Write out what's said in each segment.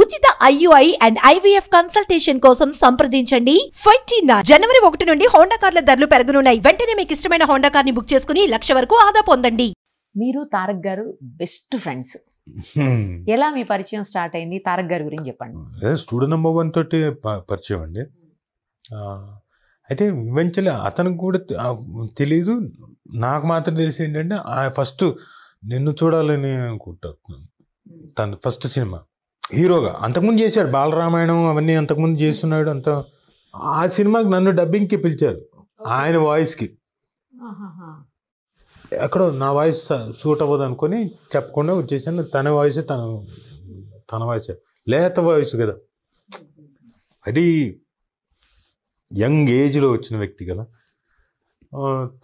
ఉచిత IUI and IVF consultation కోసం సంప్రదించండి 29 జనవరి 1 నుండి హోండా కార్ల ధరలు పెరగనున్నాయి. వెంటనే మీకు ఇష్టమైన హోండా కార్ ని బుక్ చేసుకుని 1,00,000 వరకు ఆదా పొందండి. మీరు తారక్ గారు బెస్ట్ ఫ్రెండ్స్. ఎలా మీ పరిచయం స్టార్ట్ అయింది? తారక్ గారి గురించి చెప్పండి. స్టూడెంట్ నెంబర్ 1 తోటి పరిచయం అండి. అయితే ఈవెన్చువల్లీ అతనికి కూడా తెలీదు, నాకు మాత్రం తెలిసి ఏంటంటే ఫస్ట్ నిన్ను చూడాలని అనుకుంటున్నాను. తన ఫస్ట్ సినిమా హీరోగా అంతకుముందు చేశాడు, బాలరామాయణం అవన్నీ అంతకుముందు చేస్తున్నాడు. అంత ఆ సినిమాకి నన్ను డబ్బింగ్కి పిలిచారు, ఆయన వాయిస్కి. ఎక్కడో నా వాయిస్ సూట్ అవ్వదు అనుకొని చెప్పకుండా వచ్చేసాను. తన వాయిస్ తన వాయిస్ లేత వాయిస్ కదా, వెరీ యంగ్ ఏజ్లో వచ్చిన వ్యక్తి కదా.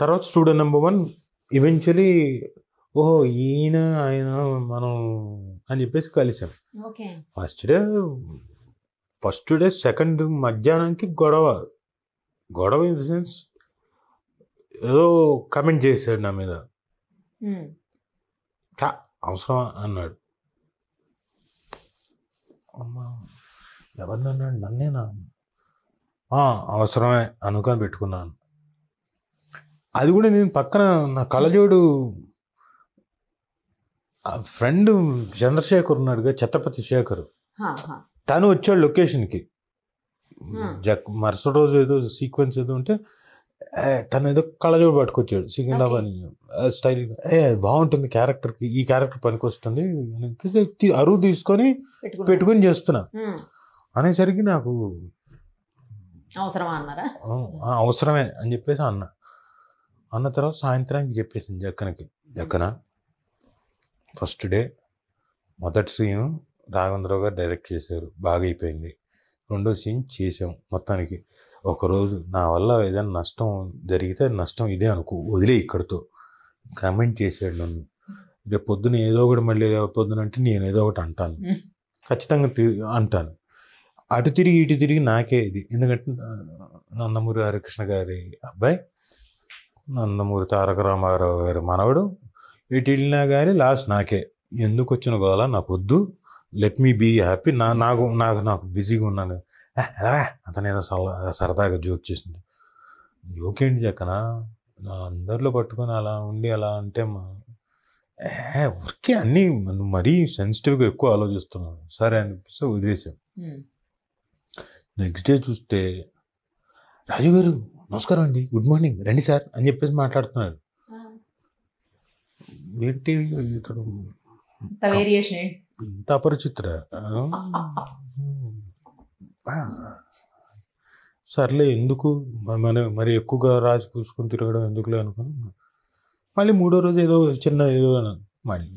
తర్వాత స్టూడెంట్ నెంబర్ 1 ఈవెన్చువలీ ఓహో ఆయన మనం అని చెప్పేసి కలిసాం. ఫస్ట్ డే సెకండ్ మధ్యాహ్నానికి గొడవ ఇన్ ద సెన్స్ ఏదో కమెంట్ చేశాడు నా మీద. అవసరమా అన్నాడు. అమ్మా ఎవరినన్నాడు? నన్నేనా? అవసరమే అనుకొని పెట్టుకున్నాను. అది కూడా నేను పక్కన నా కళ్ళజోడు ఫ్రెండ్ చంద్రశేఖర్ ఉన్నాడుగా, ఛత్రపతి శేఖర్, తను వచ్చాడు లొకేషన్కి. మరుసటి రోజు ఏదో సీక్వెన్స్ ఏదో ఉంటే తను ఏదో కళ్ళజోడు పట్టుకొచ్చాడు సికింద్రాబాద్ స్టైల్. బాగుంటుంది క్యారెక్టర్కి, ఈ క్యారెక్టర్ పనికి వస్తుంది అరువు తీసుకొని పెట్టుకుని చేస్తున్నా అనేసరికి నాకు అవసరమే అని చెప్పేసి అన్న తర్వాత సాయంత్రానికి చెప్పేసింది జక్కన ఫస్ట్ డే మొదటి సీన్ రాఘవేంద్రరావు గారు డైరెక్ట్ చేశారు, బాగా అయిపోయింది. రెండో సీన్ చేసాం. మొత్తానికి ఒకరోజు నా వల్ల ఏదైనా నష్టం జరిగితే నష్టం ఇదే అనుకో, వదిలే ఇక్కడితో. కమెంట్ చేశాడు నన్ను. రేపు పొద్దున ఏదో ఒకటి, మళ్ళీ పొద్దున అంటే నేను ఏదో ఒకటి అంటాను, ఖచ్చితంగా అంటాను. అటు తిరిగి ఇటు తిరిగి నాకే ఇది. ఎందుకంటే నందమూరి హరికృష్ణ గారి అబ్బాయి, నందమూరి తారక రామారావు గారి మనవడు, ఇటు వెళ్ళినా కానీ లాస్ట్ నాకే. ఎందుకు వచ్చిన గోలా నాకు వద్దు, లెట్ మీ బీ హ్యాపీ. నాకు బిజీగా ఉన్నాను. అతను ఏదో సరదాగా జోక్ చేసింది. జోక్ ఏంటి జక్కన, నా అందరిలో పట్టుకొని అలా ఉండి అలా అంటే ఊరికే అన్నీ మరీ సెన్సిటివ్గా ఎక్కువ ఆలోచిస్తున్నాను. సరే అనిపిస్తే వదిలేసాం. నెక్స్ట్ డే చూస్తే రాజు గారు నమస్కారం అండి, గుడ్ మార్నింగ్, రండి సార్ అని చెప్పేసి మాట్లాడుతున్నాడు. ఏంటి ఇతడు ఇంత అపరిచితుడ? సర్లే ఎందుకు మరి ఎక్కువగా రాజు పూసుకొని తిరగడం ఎందుకులే అనుకుని మళ్ళీ మూడో రోజు ఏదో మళ్ళీ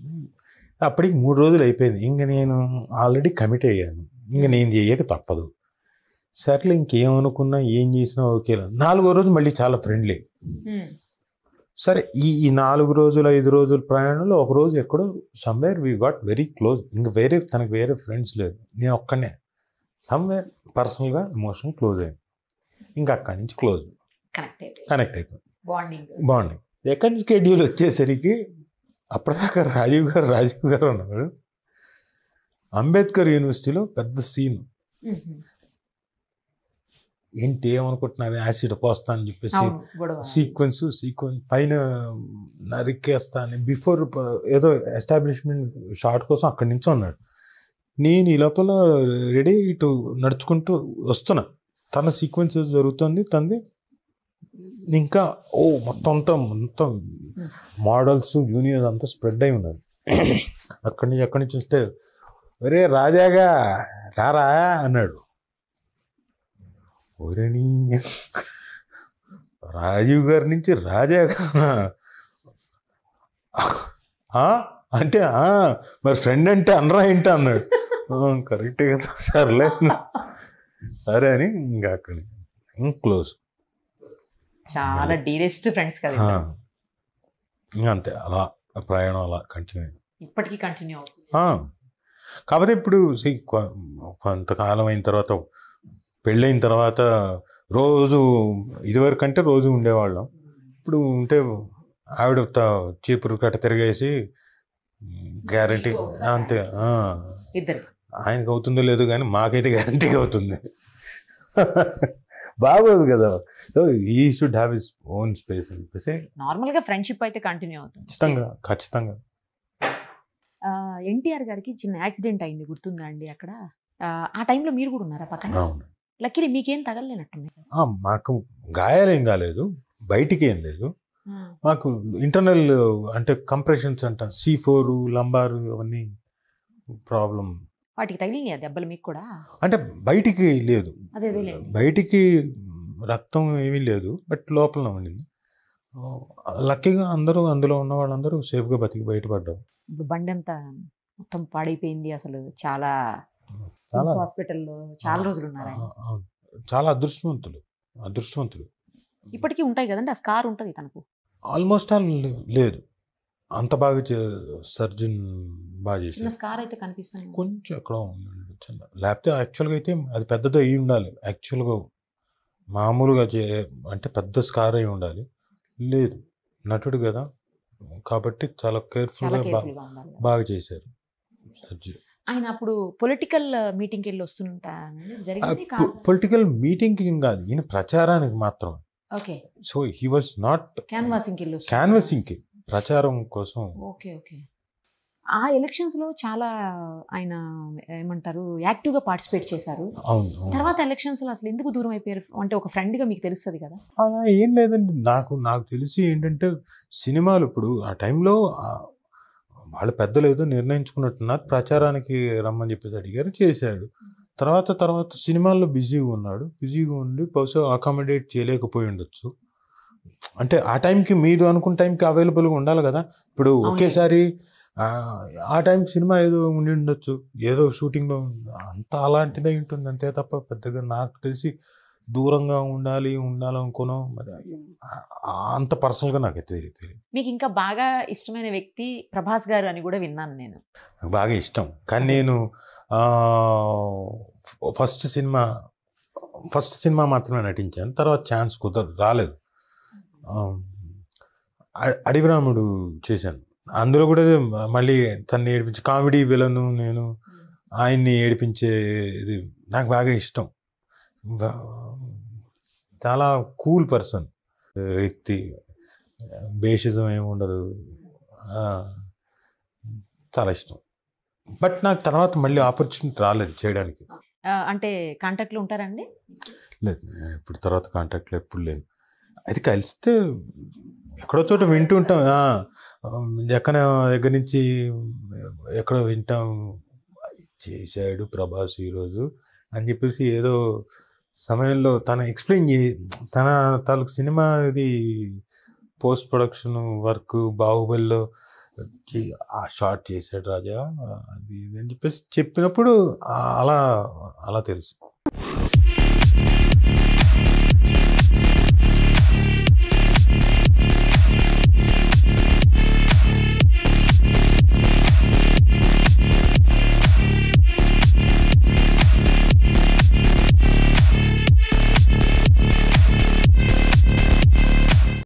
అప్పటికి 3 రోజులు అయిపోయింది. ఇంక నేను ఆల్రెడీ కమిట్ అయ్యాను, ఇంక నేను చేయక తప్పదు. సర్లే ఇంకేమనుకున్నా ఏం చేసినా ఓకేలా. 4వ రోజు మళ్ళీ చాలా ఫ్రెండ్లీ. సరే ఈ 4 రోజులు 5 రోజుల ప్రయాణంలో ఒక రోజు ఎక్కడో somewhere we got very close. ఇంకా తనకు వేరే ఫ్రెండ్స్ లేదు, నేను ఒక్కనే సమ్వేర్ పర్సనల్గా ఎమోషనల్ క్లోజ్ అయ్యాను. ఇంకా అక్కడి నుంచి క్లోజ్ కనెక్ట్ అయిపోయింది, బాండింగ్. సెకండ్ స్కెడ్యూల్ వచ్చేసరికి అప్పటిదాకా రాజీవ్ గారు ఉన్నాడు. అంబేద్కర్ యూనివర్సిటీలో పెద్ద సీన్. ఏంటి ఏమనుకుంటున్నావు, యాసిడ్ పోస్తా అని చెప్పేసి సీక్వెన్స్ పైన నరికేస్తా అని బిఫోర్ ఏదో ఎస్టాబ్లిష్మెంట్ షార్ట్ కోసం అక్కడి నుంచి ఉన్నాడు. నేను ఈ లోపల రెడీ ఇటు నడుచుకుంటూ వస్తున్నా, తన సీక్వెన్స్ జరుగుతుంది తంది. ఇంకా మొత్తం మోడల్స్ జూనియర్స్ అంతా స్ప్రెడ్ అయి ఉన్నారు. అక్కడి నుంచి వస్తే ఒరే రాజాగా రారా అన్నాడు. ఒరేని రాజీవ్ గారి నుంచి రాజాగా అంటే మరి ఫ్రెండ్ అంటే అనరా ఏంటి అన్నాడు. కరెక్టే కదా, సర్లే సరే అని ఇంకా అక్కడి క్లోజ్, చాలా డీరెస్ట్ ఫ్రెండ్స్ కదా. ఇంకా అంతే, అలా ప్రయాణం అలా కంటిన్యూ ఇప్పటికీ కంటిన్యూ అవుతుంది. కాకపోతే ఇప్పుడు కొంతకాలం అయిన తర్వాత, పెళ్ళైన తర్వాత రోజు ఇదివరకంటే రోజు ఉండేవాళ్ళం. ఇప్పుడు ఉంటే ఆవిడ చీపురు కట్ట తిరిగేసి గ్యారంటీ అంతే ఆయనకు అవుతుందో లేదో కానీ మాకైతే గ్యారంటీగా అవుతుంది. బాగోదు కదా. సో ఈ should have his own space అని చెప్పేసి నార్మల్ గా ఫ్రెండ్షిప్ అయితే కంటిన్యూ అవుతుంది. ఖచ్చితంగా. ఎన్టీఆర్ గారికి చిన్న యాక్సిడెంట్ అయింది, గుర్తుందా అండి? అక్కడ ఆ టైంలో మీరు కూడా ఉన్నారా పక్కన? అవును. లక్కీలీ మీకేం తగలలేనట్టున్నాయి. మాకు గాయాలేం కాలేదు, బయటికి ఏం లేదు. మాకు ఇంటర్నల్ అంటే కంప్రెషన్స్ అంట, C4 లంబార్ అవన్నీ ప్రాబ్లం. వాటికి తగిలినాయి దెబ్బలు మీకు కూడా? అంటే బయటికి లేదు, అదే బయటికి రక్తం ఏమీ లేదు, బట్ లోపల ఉండింది. లక్కీగా అందరూ అందులో ఉన్న వాళ్ళందరూ సేఫ్గా బతికి బయటపడ్డారు. ఇప్పుడు బండి అంతా మొత్తం పాడైపోయింది, అసలు చాలా హాస్పిటల్లో చాలా రోజులు ఉన్నారు. చాలా అదృష్టవంతులు. ఇప్పటికీ ఉంటాయి కదండి, ఆ స్కార్ ఉంటుంది తనకు? ఆల్మోస్ట్ లేదు, అంత బాగా సర్జన్ బాగా చేశారు. స్కార్ అయితే కనిపిస్తుంది కొంచెం ఎక్కడ ఉందండి, లేకపోతే యాక్చువల్గా అయితే అది పెద్దది అయి ఉండాలి. యాక్చువల్గా మామూలుగా అంటే పెద్ద స్కార్ అయి ఉండాలి. లేదు, నటుడు కదా కాబట్టి చాలా కేర్ఫుల్గా బాగా చేశారు సర్జరీ. ఆయన అప్పుడు పొలిటికల్ మీటింగ్కి వెళ్ళి వస్తుంటారు. పొలిటికల్ మీటింగ్కి కాదు, ఈయన ప్రచారానికి మాత్రం. Okay. So he was not క్యాన్వాసింగ్కి, ప్రచారం కోసం. ఓకే. ఆ ఎలక్షన్స్ లో చాలా ఆయన ఏమంటారు యాక్టివ్ గా పార్టిసిపేట్ చేశారు. తర్వాత ఎలక్షన్స్ లో అసలు ఎందుకు దూరం అయిపోయారు? అంటే ఒక ఫ్రెండ్ గా మీకు తెలుస్తుంది కదా. అలా ఏం లేదండి, నాకు తెలిసి ఏంటంటే సినిమాలు ఇప్పుడు ఆ టైంలో వాళ్ళు పెద్దలు ఏదో నిర్ణయించుకున్నట్టున్నారు, ప్రచారానికి రమ్మని చెప్పేసి అడిగారు, చేశాడు. తర్వాత సినిమాల్లో బిజీగా ఉండి బహుశా అకామిడేట్ చేయలేకపోయి ఉండొచ్చు. అంటే ఆ టైంకి మీరు అనుకున్న టైంకి అవైలబుల్గా ఉండాలి కదా. ఇప్పుడు ఒకేసారి ఆ టైంకి సినిమా ఏదో ఉండి ఉండొచ్చు, ఏదో షూటింగ్లో అంత అలాంటిదే ఉంటుంది అంతే తప్ప పెద్దగా నాకు తెలిసి దూరంగా ఉండాలనుకోను. మరి అంత పర్సనల్గా నాకు తెలియదు. మీకు ఇంకా బాగా ఇష్టమైన వ్యక్తి ప్రభాస్ గారు అని కూడా విన్నాను నేను. బాగా ఇష్టం, కానీ నేను ఫస్ట్ సినిమా మాత్రమే నటించాను. తర్వాత ఛాన్స్ రాలేదు. అడవిరాముడు చేశాను, అందులో కూడా మళ్ళీ తన్ని ఏడిపించే కామెడీ విలను, నేను ఆయన్ని ఏడిపించే ఇది నాకు బాగా ఇష్టం. చాలా కూల్ పర్సన్ వ్యక్తి, బేషిజం ఏమి ఉండదు, చాలా ఇష్టం. బట్ నాకు తర్వాత మళ్ళీ ఆపర్చునిటీ రాలేదు చేయడానికి. అంటే కాంటాక్ట్లో ఉంటారండి? లేదు, ఇప్పుడు తర్వాత కాంటాక్ట్లో ఎప్పుడు లేదు. అది కలిస్తే ఎక్కడో చోట వింటూ ఉంటాం, ఎక్కడ దగ్గర నుంచి ఎక్కడో వింటాం, చేశాడు ప్రభాస్ ఈరోజు అని చెప్పేసి ఏదో సమయంలో తన ఎక్స్ప్లెయిన్ తన తాలూకు సినిమా ఇది పోస్ట్ ప్రొడక్షన్ వర్క్ బాహుబలిలో ఆ షార్ట్ చేశాడు రాజా అది ఇది అని చెప్పేసి చెప్పినప్పుడు అలా తెలుసు.